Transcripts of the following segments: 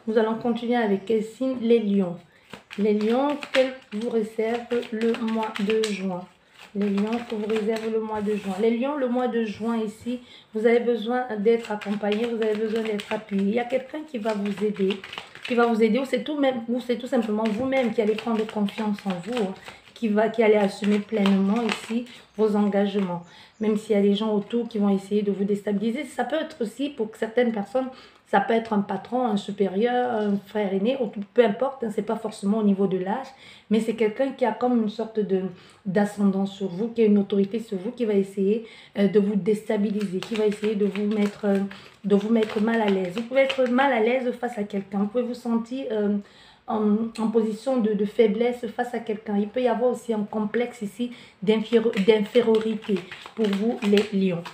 Nous allons continuer avec quel signe? Les lions. Les lions, qu'elle vous réserve le mois de juin. Les lions que vous réserve le mois de juin. Les lions, le mois de juin ici, vous avez besoin d'être accompagné, vous avez besoin d'être appuyé. Il y a quelqu'un qui va vous aider. Ou c'est tout simplement vous-même qui allez prendre confiance en vous, hein, qui allez assumer pleinement ici vos engagements. Même s'il y a des gens autour qui vont essayer de vous déstabiliser, ça peut être aussi pour certaines personnes, ça peut être un patron, un supérieur, un frère aîné, peu importe, hein, c'est pas forcément au niveau de l'âge, mais c'est quelqu'un qui a comme une sorte d'ascendant sur vous, qui a une autorité sur vous, qui va essayer de vous déstabiliser, qui va essayer de vous mettre mal à l'aise. Vous pouvez être mal à l'aise face à quelqu'un, vous pouvez vous sentir en position de faiblesse face à quelqu'un. Il peut y avoir aussi un complexe ici d'infériorité pour vous les lions.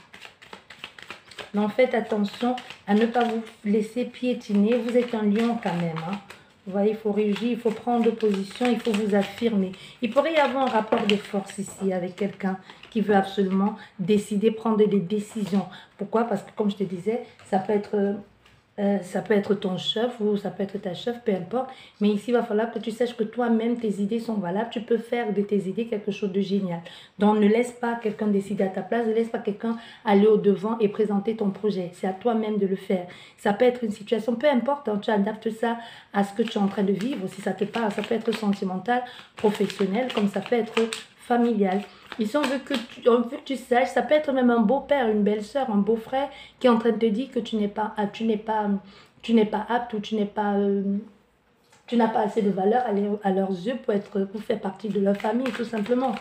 Donc faites attention à ne pas vous laisser piétiner. Vous êtes un lion quand même. Hein. Vous voyez, il faut réagir, il faut prendre position, il faut vous affirmer. Il pourrait y avoir un rapport de force ici avec quelqu'un qui veut absolument décider, prendre des décisions. Pourquoi? Parce que comme je te disais, ça peut être ton chef ou ça peut être ta chef, peu importe. Mais ici, il va falloir que tu saches que toi-même, tes idées sont valables. Tu peux faire de tes idées quelque chose de génial. Donc, ne laisse pas quelqu'un décider à ta place. Ne laisse pas quelqu'un aller au-devant et présenter ton projet. C'est à toi-même de le faire. Ça peut être une situation, peu importe. Hein, tu adaptes ça à ce que tu es en train de vivre. Si ça te parle, ça peut être sentimental, professionnel, comme ça peut être familial. Ici, on veut que tu saches, ça peut être même un beau-père, une belle-sœur, un beau-frère qui est en train de te dire que tu n'es pas apte ou tu n'as pas assez de valeur à leurs yeux pour faire partie de leur famille, tout simplement.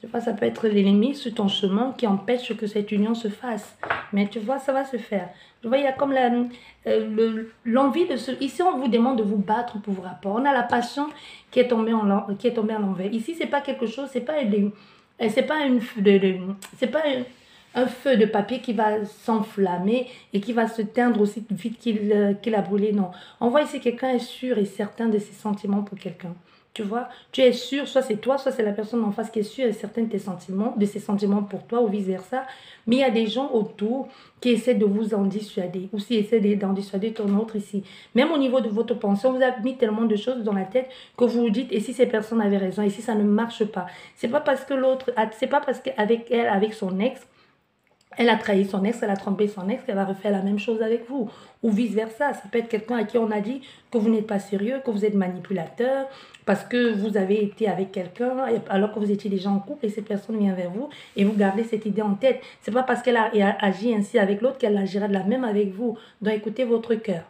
Tu vois, ça peut être l'ennemi sur ton chemin qui empêche que cette union se fasse. Mais tu vois, ça va se faire. Tu vois, il y a comme l'envie de se... Ici, on vous demande de vous battre pour vos rapports. On a la passion qui est tombée à l'envers. Ici, c'est pas quelque chose, c'est pas un feu de papier qui va s'enflammer et qui va se teindre aussi vite qu'il a brûlé. Non. On voit ici quelqu'un est sûr et certain de ses sentiments pour quelqu'un. Tu vois, tu es sûr, soit c'est toi, soit c'est la personne en face qui est sûre et certaine de ses sentiments pour toi ou vice-versa. Mais il y a des gens autour qui essaient de vous en dissuader ou s'ils essaient d'en dissuader ton autre ici. Même au niveau de votre pensée, on vous a mis tellement de choses dans la tête que vous vous dites, et si ces personnes avaient raison, et si ça ne marche pas. C'est pas parce qu'avec elle, avec son ex, elle a trahi son ex, elle a trompé son ex, qu'elle va refaire la même chose avec vous. Ou vice-versa. Ça peut être quelqu'un à qui on a dit que vous n'êtes pas sérieux, que vous êtes manipulateur, parce que vous avez été avec quelqu'un, alors que vous étiez déjà en couple, et cette personne vient vers vous, et vous gardez cette idée en tête. C'est pas parce qu'elle a agi ainsi avec l'autre qu'elle agira de la même avec vous. Donc écoutez votre cœur.